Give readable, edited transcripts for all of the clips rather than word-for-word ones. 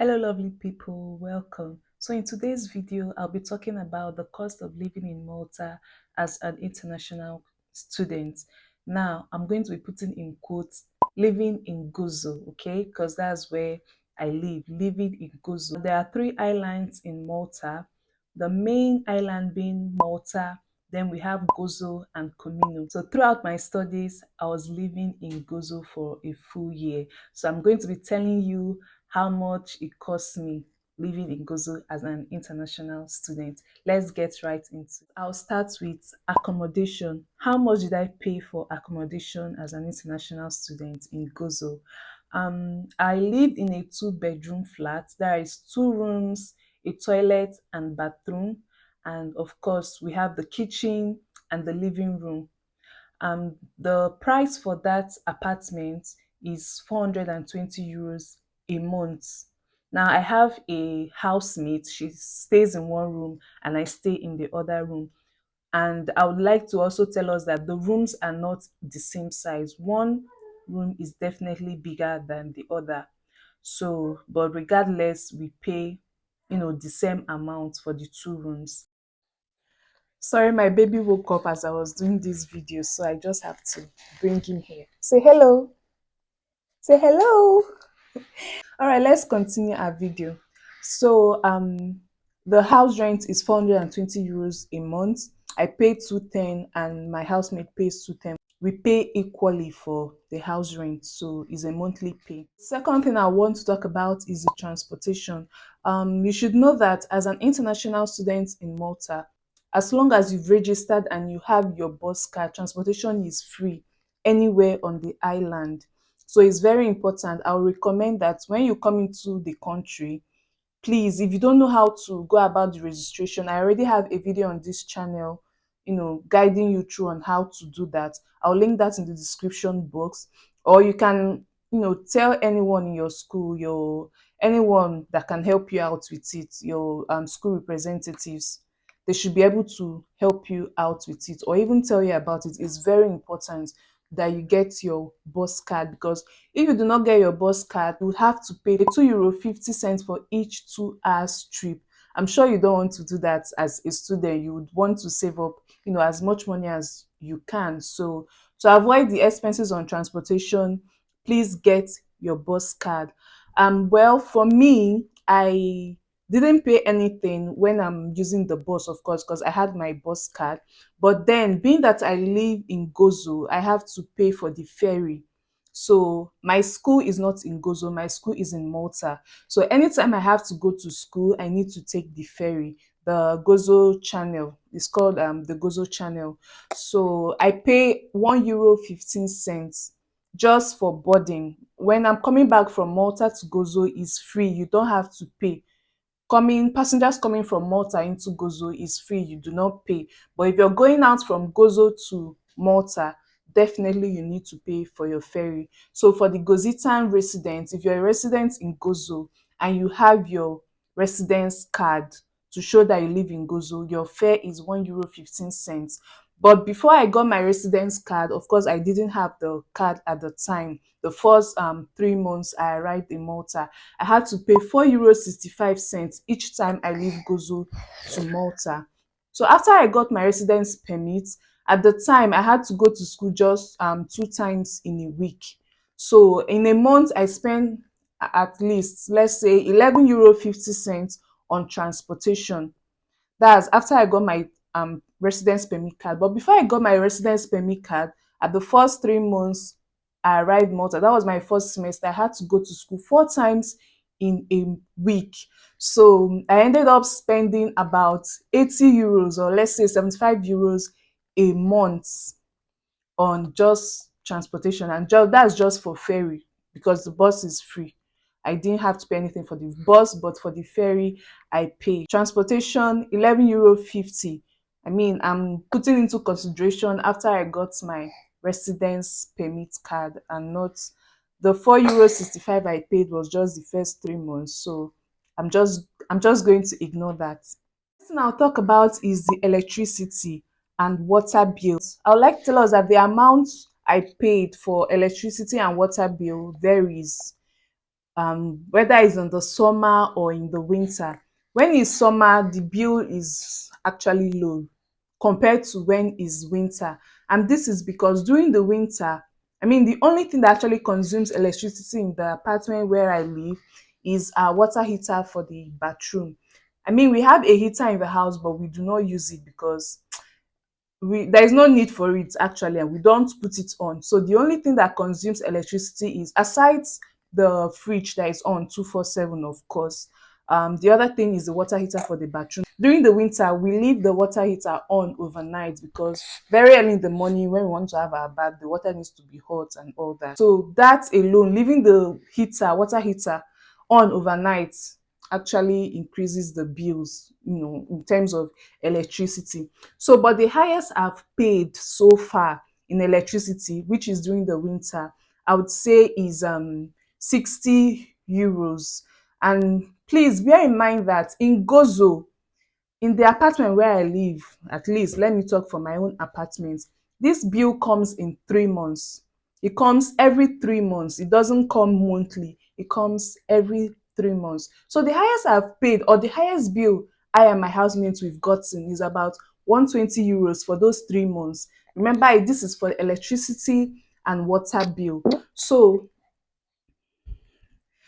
Hello lovely people, welcome. So in today's video, I'll be talking about the cost of living in Malta as an international student. Now, I'm going to be putting in quotes, living in Gozo, okay? Because that's where I live, living in Gozo. There are three islands in Malta, the main island being Malta, then we have Gozo and Comino. So throughout my studies, I was living in Gozo for a full year. So I'm going to be telling you how much it cost me living in Gozo as an international student. Let's get right into it. I'll start with accommodation. How much did I pay for accommodation as an international student in Gozo? I lived in a two-bedroom flat. There is two rooms, a toilet and bathroom. And of course, we have the kitchen and the living room. The price for that apartment is 420 euros a month. Now I have a housemate. She stays in one room and I stay in the other room. And I would like to also tell us that the rooms are not the same size. One room is definitely bigger than the other. So, but regardless, we pay, the same amount for the two rooms. Sorry, my baby woke up as I was doing this video, so I just have to bring him here. Say hello. Say hello. All right, let's continue our video. So, the house rent is 420 euros a month. I pay 210 and my housemate pays 210. We pay equally for the house rent, so it's a monthly pay. Second thing I want to talk about is the transportation. You should know that as an international student in Malta, as long as you've registered and you have your bus card, transportation is free anywhere on the island. So it's very important. I would recommend that when you come into the country, please, if you don't know how to go about the registration, I already have a video on this channel, guiding you through on how to do that. I'll link that in the description box, or you can, tell anyone in your school, anyone that can help you out with it, your school representatives. They should be able to help you out with it or even tell you about it. It's very important that you get your bus card, because if you do not get your bus card, you would have to pay €2.50 for each 2 hours trip. I'm sure you don't want to do that as a student. You would want to save up, as much money as you can. So to avoid the expenses on transportation, please get your bus card. Well, for me, I didn't pay anything when I'm using the bus, of course, because I had my bus card. But then, being that I live in Gozo, I have to pay for the ferry. So my school is not in Gozo, my school is in Malta. So anytime I have to go to school, I need to take the ferry, the Gozo channel. It's called the Gozo channel. So I pay €1.15 just for boarding. When I'm coming back from Malta to Gozo, is free. You don't have to pay. Passengers coming from Malta into Gozo is free, you do not pay. But if you're going out from Gozo to Malta, definitely you need to pay for your ferry. So for the Gozitan residents, if you're a resident in Gozo and you have your residence card to show that you live in Gozo, your fare is €1.15. But before I got my residence card, of course, I didn't have the card at the time. The first 3 months I arrived in Malta, I had to pay €4.65 each time I leave Gozo to Malta. So after I got my residence permit, at the time I had to go to school just 2 times in a week. So in a month I spend at least, let's say, €11.50 on transportation. That's after I got my residence permit card. But before I got my residence permit card, at the first 3 months I arrived Malta, that was my first semester, I had to go to school 4 times in a week. So I ended up spending about €80, or let's say €75 a month on just transportation, and that's just for ferry, because the bus is free. I didn't have to pay anything for the bus, but for the ferry I pay. Transportation, €11.50. I'm putting into consideration after I got my residence permit card, and not the €4.65 I paid was just the first 3 months. So I'm just going to ignore that. Next thing I'll talk about is the electricity and water bills. I would like to tell us that the amount I paid for electricity and water bill varies. whether it's in the summer or in the winter. When it's summer, the bill is actually low compared to when it's winter. And this is because during the winter, I mean, the only thing that actually consumes electricity in the apartment where I live is our water heater for the bathroom. I mean, we have a heater in the house, but we do not use it because there is no need for it actually, and we don't put it on. So the only thing that consumes electricity is, aside the fridge that is on 247, of course, the other thing is the water heater for the bathroom. During the winter, we leave the water heater on overnight because very early in the morning when we want to have our bath, the water needs to be hot and all that. So that alone, leaving the water heater on overnight, actually increases the bills, in terms of electricity. So, but the highest I've paid so far in electricity, which is during the winter, I would say is 60 euros. And please bear in mind that in Gozo, in the apartment where I live, at least let me talk for my own apartment, this bill comes in 3 months. It comes every 3 months. It doesn't come monthly. It comes every 3 months. So the highest I've paid, or the highest bill I and my housemates we've gotten, is about 120 euros for those 3 months. Remember, this is for electricity and water bill. So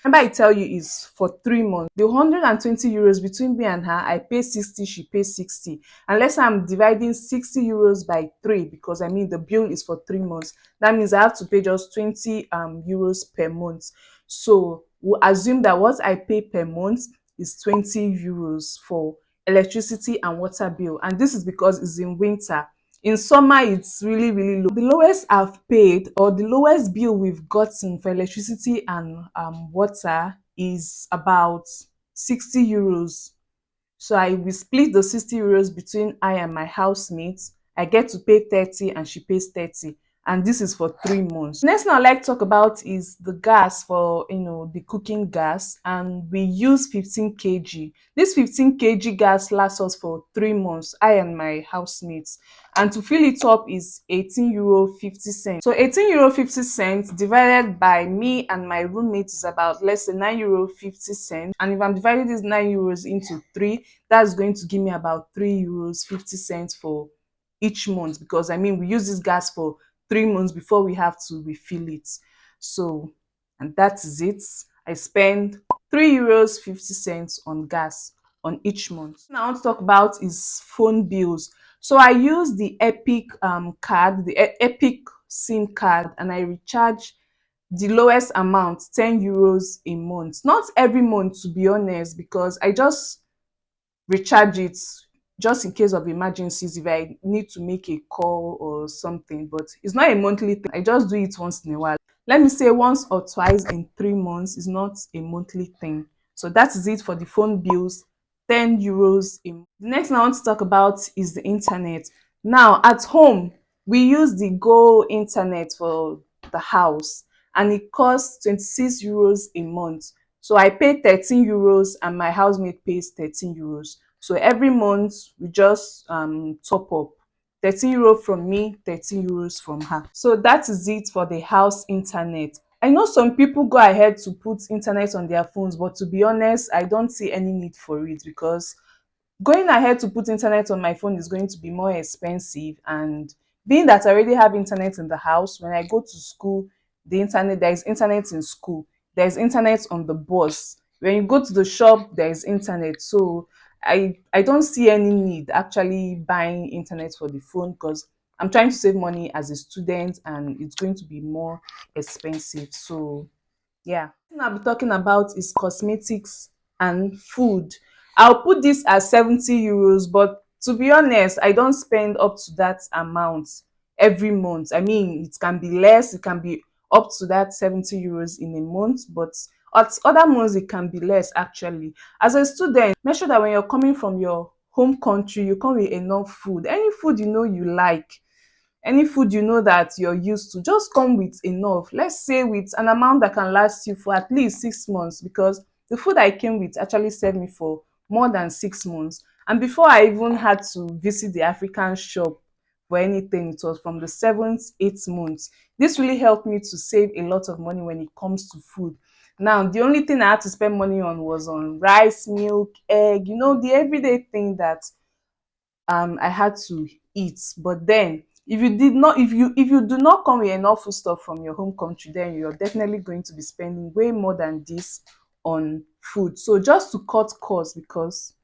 remember I tell you is for 3 months. The 120 euros between me and her, I pay 60, she pays 60. Unless I'm dividing 60 euros by 3, because I mean the bill is for 3 months. That means I have to pay just 20 euros per month. So we'll assume that what I pay per month is 20 euros for electricity and water bill. And this is because it's in winter. In summer, it's really, really low. The lowest I've paid, or the lowest bill we've gotten for electricity and water, is about 60 euros. So I will split the 60 euros between I and my housemates. I get to pay 30 and she pays 30. And this is for 3 months. Next thing I'd like to talk about is the gas, for the cooking gas. And we use 15 kg. This 15 kg gas lasts us for 3 months, I and my housemates. And to fill it up is 18 euro 50 cents. So 18 euro 50 cents divided by me and my roommate is about, let's say, 9 euro 50 cents. And if I'm dividing these 9 euros into three, that's going to give me about 3 euros 50 cents for each month, because I mean we use this gas for 3 months before we have to refill it. So, and that is it. I spend 3 euros 50 cents on gas on each month. Now I want to talk about is phone bills. So I use the Epic card, the Epic SIM card, and I recharge the lowest amount, 10 euros a month. Not every month, to be honest, because I just recharge it just in case of emergencies, if I need to make a call or something. But it's not a monthly thing. I just do it once in a while. Let me say once or twice in 3 months is not a monthly thing. So that is it for the phone bills, 10 euros a month. The next thing I want to talk about is the internet. Now at home, we use the Go internet for the house, and it costs 26 euros a month. So I pay 13 euros and my housemate pays 13 euros. So every month we just top up 13 euro from me, 13 euros from her. So that is it for the house internet. I know some people go ahead to put internet on their phones, but to be honest, I don't see any need for it, because going ahead to put internet on my phone is going to be more expensive. And being that I already have internet in the house, when I go to school, there is internet in school, there's internet on the bus, when you go to the shop, there is internet. So I don't see any need actually buying internet for the phone, because I'm trying to save money as a student and it's going to be more expensive. So yeah. What I'll be talking about is cosmetics and food. I'll put this as 70 euros, but to be honest, I don't spend up to that amount every month. I mean, it can be less, it can be up to that 70 euros in a month, but at other months it can be less actually. As a student, make sure that when you're coming from your home country, you come with enough food. Any food you like, any food that you're used to, just come with enough. Let's say with an amount that can last you for at least 6 months, because the food I came with actually served me for more than 6 months. And before I even had to visit the African shop for anything, it was from the seventh, 8th month. This really helped me to save a lot of money when it comes to food. Now, the only thing I had to spend money on was on rice, milk, egg, the everyday thing that I had to eat. But then if you do not come with enough food stuff from your home country, then you're definitely going to be spending way more than this on food. So just to cut costs, because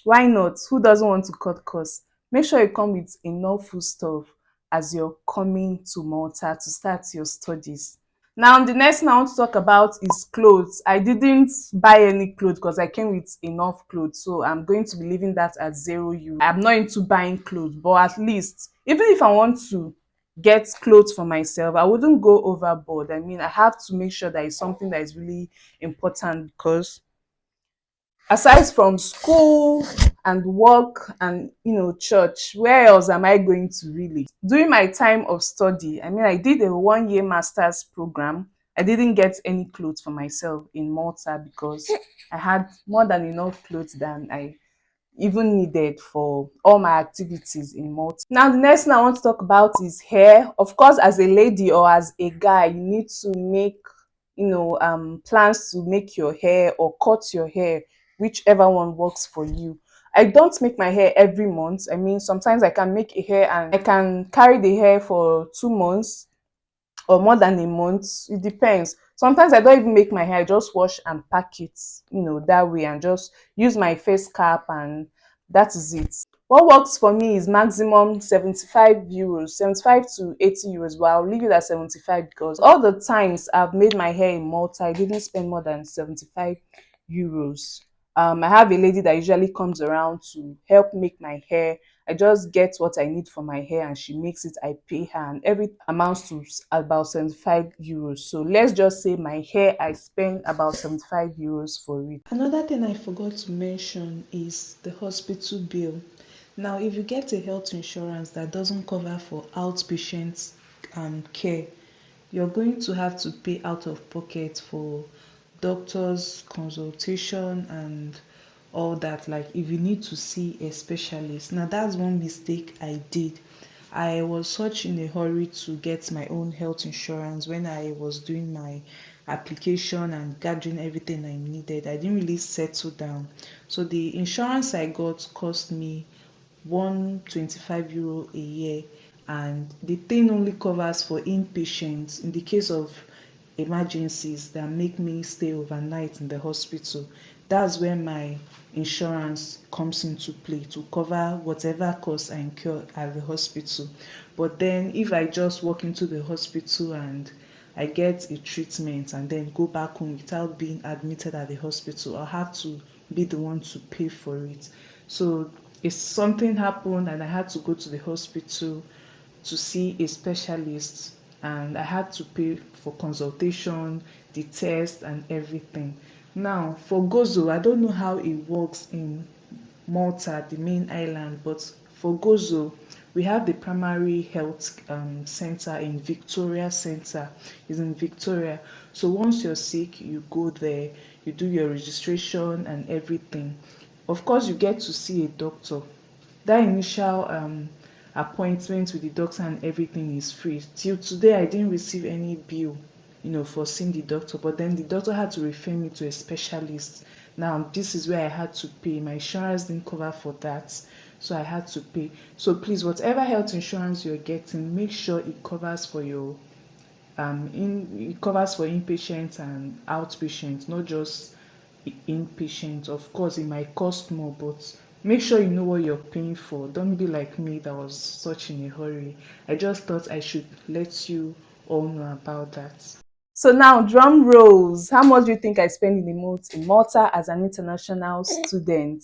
why not? Who doesn't want to cut costs? Make sure you come with enough food stuff as you're coming to Malta to start your studies. Now, the next thing I want to talk about is clothes. I didn't buy any clothes because I came with enough clothes, so I'm going to be leaving that at €0. I'm not into buying clothes, but at least, even if I want to get clothes for myself, I wouldn't go overboard. I mean, I have to make sure that it's something that is really important, because aside from school and work and church, where else am I going to really? During my time of study, I mean, I did a 1 year master's program. I didn't get any clothes for myself in Malta because I had more than enough clothes than I even needed for all my activities in Malta. Now, the next thing I want to talk about is hair. Of course, as a lady or as a guy, you need to make plans to make your hair or cut your hair, whichever one works for you. I don't make my hair every month. I mean, sometimes I can make a hair and I can carry the hair for 2 months or more than a month. It depends. Sometimes I don't even make my hair, I just wash and pack it, that way, and just use my face cap, and that is it. What works for me is maximum €75, 75 to €80, but I'll leave it at 75 because all the times I've made my hair in Malta, I didn't spend more than €75. I have a lady that usually comes around to help make my hair. I just get what I need for my hair and she makes it. I pay her, and every amounts to about €75. So let's just say my hair, I spend about €75 for it. Another thing I forgot to mention is the hospital bill. Now, if you get a health insurance that doesn't cover for outpatient care, you're going to have to pay out of pocket for doctor's consultation and all that. Like if you need to see a specialist. Now, that's one mistake I did. I was such in a hurry to get my own health insurance when I was doing my application and gathering everything I needed. I didn't really settle down. So the insurance I got cost me €125 a year, and the thing only covers for inpatients in the case of emergencies that make me stay overnight in the hospital. That's where my insurance comes into play to cover whatever costs I incur at the hospital. But then if I just walk into the hospital and I get a treatment and then go back home without being admitted at the hospital, I'll have to be the one to pay for it. So if something happened and I had to go to the hospital to see a specialist, and I had to pay for consultation, the test and everything. Now for Gozo, I don't know how it works in Malta, the main island, but for Gozo, we have the primary health center in Victoria Center. Is in Victoria. So once you're sick, you go there, you do your registration and everything. Of course, you get to see a doctor. That initial appointment with the doctor and everything is free. Till today, I didn't receive any bill, for seeing the doctor. But then the doctor had to refer me to a specialist. Now, this is where I had to pay. My insurance didn't cover for that, so I had to pay. So please, whatever health insurance you're getting, make sure it covers for your it covers for inpatient and outpatient, not just inpatient. Of course, it might cost more, but make sure you know what you're paying for. Don't be like me that was such in a hurry. I just thought I should let you all know about that. So now, drum rolls. How much do you think I spend in a month in Malta as an international student?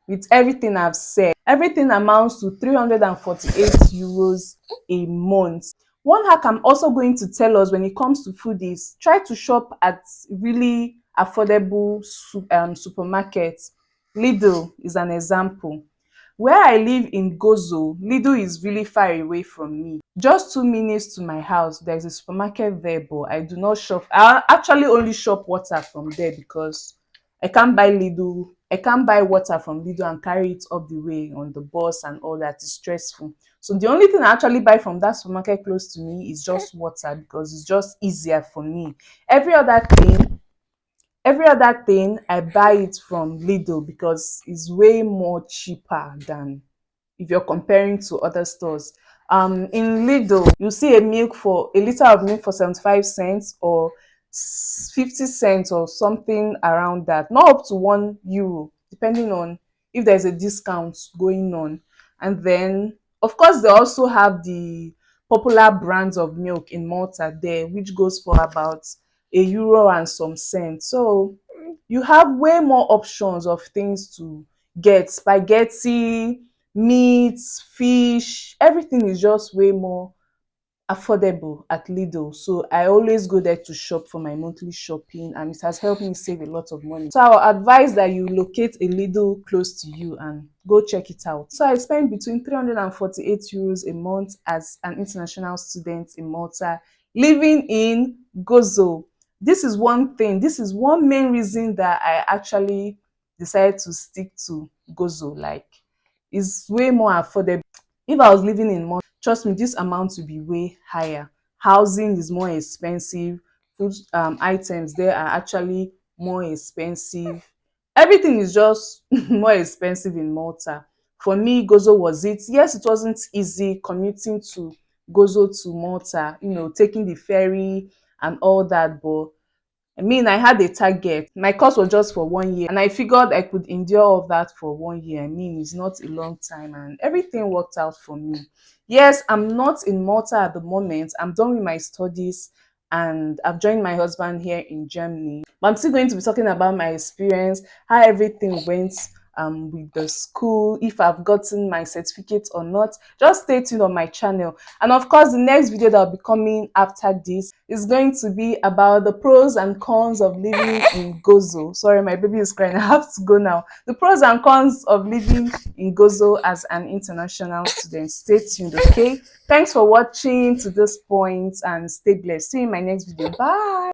With everything I've said, everything amounts to €348 a month. One hack I'm also going to tell us when it comes to food is try to shop at really affordable supermarkets. Lidl is an example. Where I live in Gozo, Lidl is really far away from me. Just 2 minutes to my house, there's a supermarket there, but I do not shop. I actually only shop water from there because I can't buy Lidl. I can't buy water from Lidl and carry it up the way on the bus and all that. Is stressful. So the only thing I actually buy from that supermarket close to me is just water because it's just easier for me. Every other thing, every other thing I buy it from Lidl because it's way more cheaper than if you're comparing to other stores. In Lidl, you see a liter of milk for 75 cents or 50 cents or something around that, not up to €1, depending on if there's a discount going on. And then, of course, they also have the popular brands of milk in Malta there, which goes for about €1 and some cents. So you have way more options of things to get. Spaghetti, meats, fish, everything is just way more affordable at Lidl. So I always go there to shop for my monthly shopping, and it has helped me save a lot of money. So I will advise that you locate a Lidl close to you and go check it out. So I spend between €348 a month as an international student in Malta, living in Gozo. This is one main reason that I actually decided to stick to Gozo. Like, it's way more affordable. If I was living in Malta, trust me, this amount will be way higher. Housing is more expensive. Food items there are actually more expensive. Everything is just more expensive in Malta. For me, Gozo was it. Yes, it wasn't easy commuting to Gozo to Malta, taking the ferry and all that, but I mean, I had a target. My course was just for 1 year, and I figured I could endure all of that for 1 year. I mean, it's not a long time, and everything worked out for me. Yes, I'm not in Malta at the moment. I'm done with my studies, and I've joined my husband here in Germany. But I'm still going to be talking about my experience, how everything went with the school, if I've gotten my certificate or not. Just stay tuned on my channel. And of course, the next video that will be coming after this is going to be about the pros and cons of living in Gozo. Sorry, my baby is crying. I have to go now. The pros and cons of living in Gozo as an international student. Stay tuned, okay? Thanks for watching to this point and stay blessed. See you in my next video. Bye.